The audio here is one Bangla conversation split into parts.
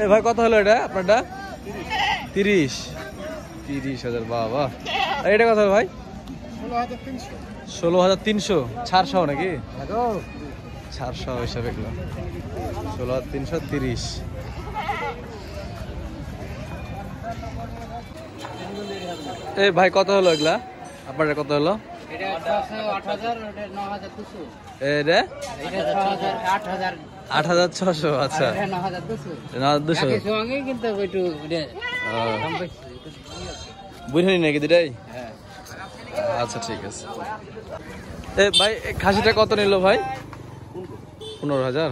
এ ভাই কত হলো এটা আপনারটা? 30,000। বাবা, এটা কত ভাই? 16,300 ছাড় সহ নাকি? ছাড় সহ হিসাবে 16,330। এই ভাই কত হলো এগুলা আপনার? কত হলো? এটা 8,600। আচ্ছা, 9,200 বুঝলি নাকি দুটাই? আচ্ছা ঠিক আছে। এ ভাই খাসিটা কত নিল ভাই? 15,000।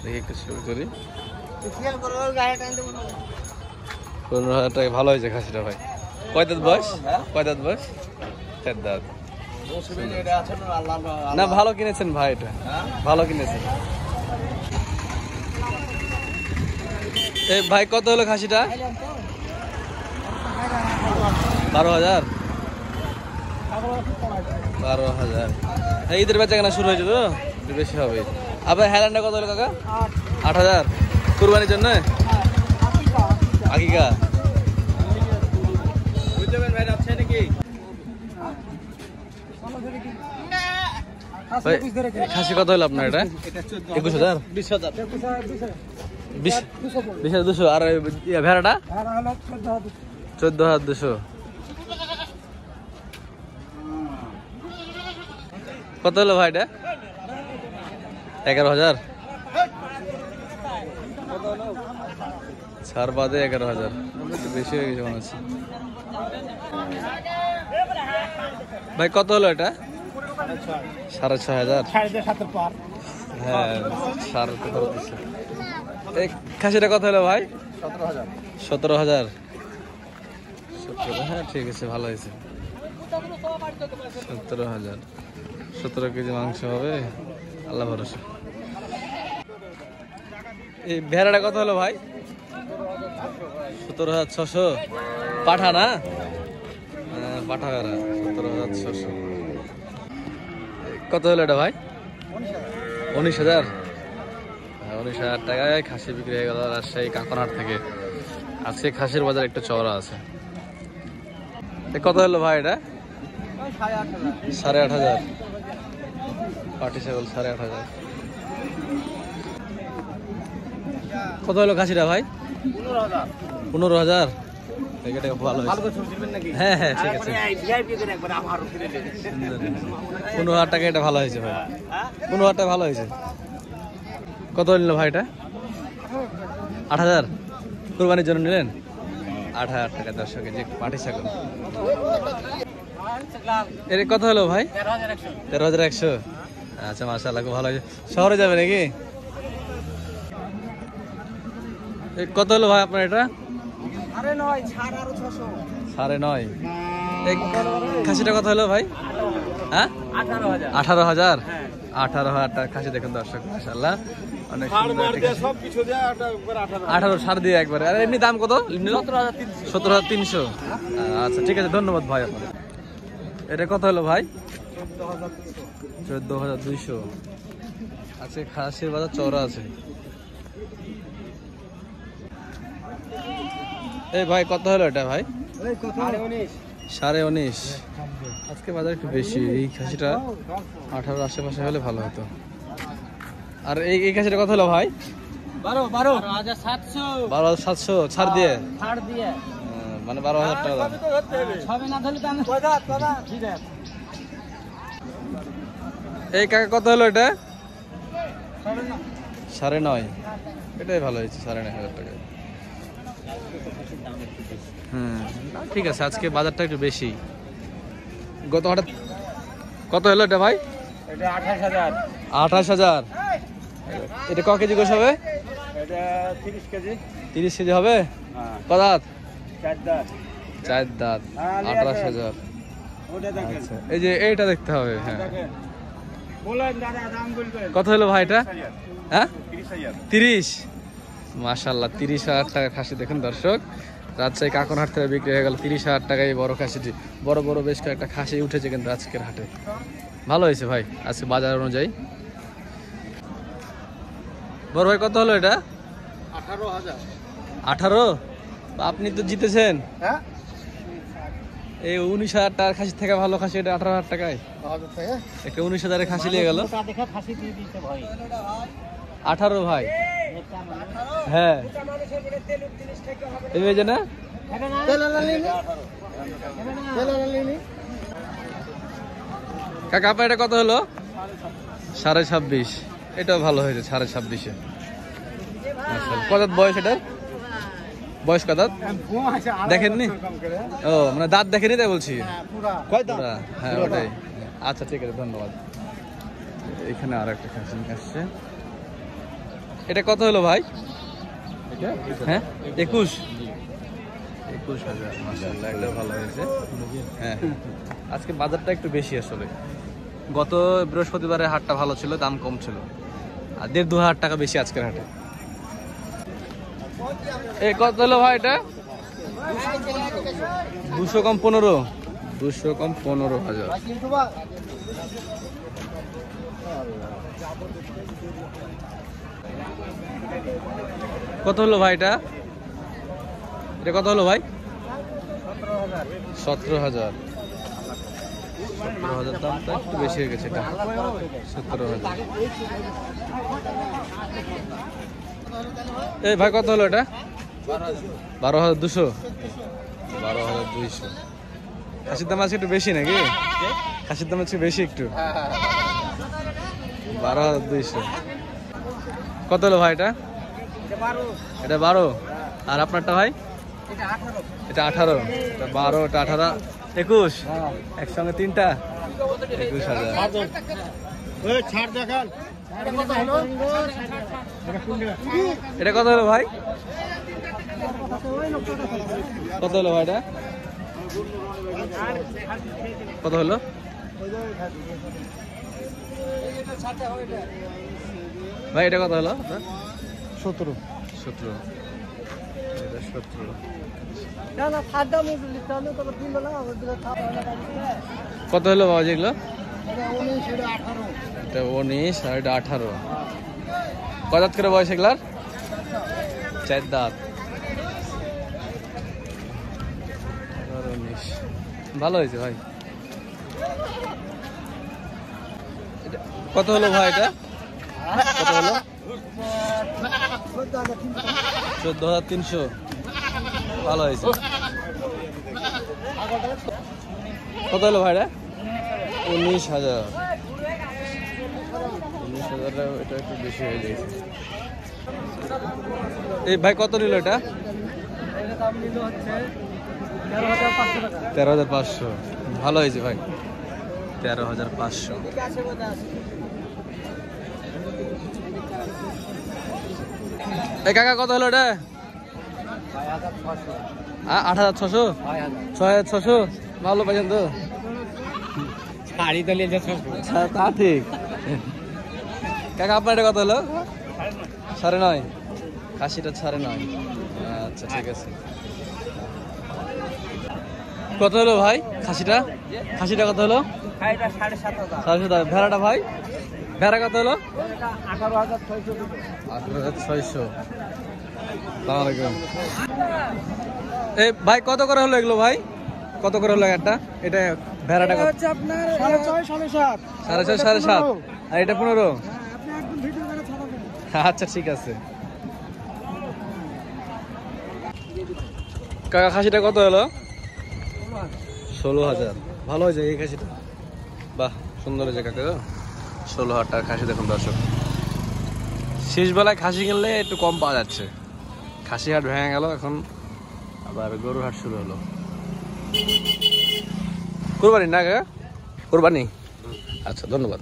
দেখি একটু শুরু করি। 15,000 টাকা ভালো হয়েছে খাসিটা ভাই। কয় দাঁত বয়স? কয় দাঁত বয়স? 4 দাঁত। না ভালো কিনেছেন ভাই, এটা ভালো কিনেছেন। এই ভাই কত হলো খাসিটা? 12,000। 12,000। ঈদের বেচা কেনা শুরু হয়েছে তো বেশি হবে। আপনার হ্যালান্ডা কত হলো কাকা? 8,000 কুরবানির জন্য। আকিকা খাসি কত হলো আপনার? এটা 21,000। 20,200। আর ভেড়াটা 14,200। কত হলো ভাই এটা? 11,000। ছাড় বাদে 11,000। বেশি হয়ে গেছে মনে হচ্ছে। ভাই কত হলো এটা? 6,500। হ্যাঁ, 17,500। এই খাসিটা কত হলো ভাই? 17,000। হ্যাঁ ঠিক আছে, ভালো হয়েছে। 17,000। 17 কেজি মাংস হবে, আল্লাহ ভরসা। এই ভেড়াটা কত হলো ভাই? 17,600। পাঠা না? পাঠা ভেড়া 17,600। কত হলো এটা ভাই? 19,000। 19,000 টাকায় খাসি বিক্রি হয়ে গেল রাজশাহী কাকনহাট থেকে। আজকে খাসির বাজার একটু চওড়া আছে। কত হলো ভাই এটা? 8,500। পাটি ছাগল 8,500। কত হলো খাসিটা ভাই? 15,000। ভালো হ্যাঁ হ্যাঁ ঠিক আছে। 15,000 টাকা এটা ভালো হয়েছে ভাই। 15,000 টাকা ভালো হয়েছে। কত নিল ভাই এটা? 8,000 কুরবানির জন্য নিলেন? 8,000 টাকা 10 কেজি পাটি ছাগল। এর কত হলো ভাই? 13,100। আচ্ছা মাশাআল্লাহ, খুব ভালো হয়েছে। শহরে যাবে নাকি? কত হলো ভাই আপনার এটা? 9.5। খাসিটা কত হলো ভাই? হ্যাঁ 18,000। 18,000 টাকা খাসি। দেখুন দর্শক মাশাআল্লাহ, অনেক সুন্দর। 18 ছাড় দিয়ে একবারে। আর এমনি দাম কত? 17,300। আচ্ছা ঠিক আছে, ধন্যবাদ ভাই আপনাদের। এটা কত হলো ভাই? 14,200। আচ্ছা খাসির বাজার চওড়া আছে। এই ভাই কত হলো এটা ভাই? 19.5। আজকে বাজার একটু বেশি। এই খাসিটা 18 আশেপাশে হলে ভালো হতো। আর এই খাসিটা কত হলো ভাই? 12,700 ছাড় দিয়ে। মানে 12,000 টাকা দাম। এই কাকা কত হলো এটা? 9.5। এটাই ভালো হয়েছে, 9,500 টাকা। ঠিক আছে, আজকে বাজারটা একটু বেশি। গত হঠাৎ কত হলো এটা ভাই? 28,000। এটা ক কেজি গোস হবে? 30 কেজি হবে। ক দাঁত? 4 দাঁত। 28,000। আচ্ছা এই যে এইটা দেখতে হবে। হ্যাঁ কত হলো ভাই এটা? হ্যাঁ 30। মাশাআল্লাহ, 30,000 টাকা খাসি। দেখুন দর্শক, রাজশাহী কাকনহাট থেকে বিক্রি হয়ে গেল 30,000 টাকায় বড় খাসিটি। বড় বড় বেশ কয়েকটা খাসি উঠেছে কিন্তু আজকের হাটে। ভালো হয়েছে ভাই আজকে বাজার অনুযায়ী। বড় ভাই কত হলো এটা? 18,000। 18? আপনি তো জিতেছেন। হ্যাঁ, এই 19,000 টাকার খাসি থেকে ভালো খাসি এটা 18,000 টাকায়। একটা 19,000 খাসি নিয়ে গেল। 18 ভাই। হ্যাঁ এই যে না কাকা, আপনার এটা কত হলো? 26.5। এটাও ভালো হয়েছে 26.5-এ। কত বয়স এটার? বয়স কত দেখেননি? ও মানে দাঁত দেখেনি তাই বলছি। হ্যাঁ ওটাই। আচ্ছা ঠিক আছে, ধন্যবাদ। এখানে আর একটা খাসি আসছে। এটা কত হলো ভাই? হ্যাঁ 21,000। মাশাআল্লাহ, এটা ভালো হয়েছে। হ্যাঁ আজকে বাজারটা একটু বেশি আসলে। গত বৃহস্পতিবারে হাটটা ভালো ছিল, দাম কম ছিল, আর 1,500 টাকা বেশি আজকের হাটে। এই কত হলো ভাই এটা? 200 কম 15। 200 কম 15,000। কত হলো ভাই এটা? এটা কত হলো ভাই? 17,000। 17,000 দামটা একটু বেশি হয়ে গেছে এটা। 17,000। এই ভাই কত হলো এটা? 12,200। 12,200। খাসির দাম আজকে একটু বেশি নাকি? খাসির দাম হচ্ছে বেশি একটু। 12,200। কত হলো ভাই এটা? এটা 12। আর আপনারটা ভাই? এটা 18। এটা 12, এটা 18, 21। একসঙ্গে তিনটা 21,000। এটা কত হলো ভাই? কত হলো ভাই এটা? কত হলো? ভাই এটা কত হলো? 17। 17। এটা 17। কত হলো বাবা যেগুলো? এটা 19 আর এটা 18। কত দাঁত করে বয়স এগুলার? 4 দাঁত। 19। ভালো হয়েছে ভাই। কত হলো ভাই এটা? কত হলো? 14,300। ভালো হয়েছে। কত হলো ভাই এটা? 19,000। 19,000 এটা একটু বেশি হয়ে গেছে। এই ভাই কত নিল এটা? 13,500। ভালো হয়েছে ভাই। 13,500। এই কাকা কত হলো এটা? 8,600। 6,600। ভালো পাইছেন তো? তা ঠিক। কাকা আপনার এটা কত হলো? 9.5। খাসিটা 9.5। আচ্ছা ঠিক আছে। কত হলো ভাই খাসিটা? খাসিটা কত হলো? 7,500। ভেড়াটা ভাই? ভেড়া কত হলো? 18,600। এই ভাই কত করে হলো এগুলো ভাই? কত করে হলো একটা? এটা ভেড়াটা কত? আপনার 6.5 7.5। 6.5 7.5। আর এটা 15। আচ্ছা ঠিক আছে। কাকা খাসিটা কত হলো? 16,000। ভালো হয়েছে এই খাসিটা। বাহ সুন্দর হয়েছে কাকা। 16,000 টাকার খাসি দেখুন দর্শক। শেষ বেলায় খাসি কিনলে একটু কম পাওয়া যাচ্ছে। খাসি হাট ভেঙে গেল, এখন আবার গরুর হাট শুরু হলো। কুরবানি না কাকা? কুরবানি। আচ্ছা ধন্যবাদ।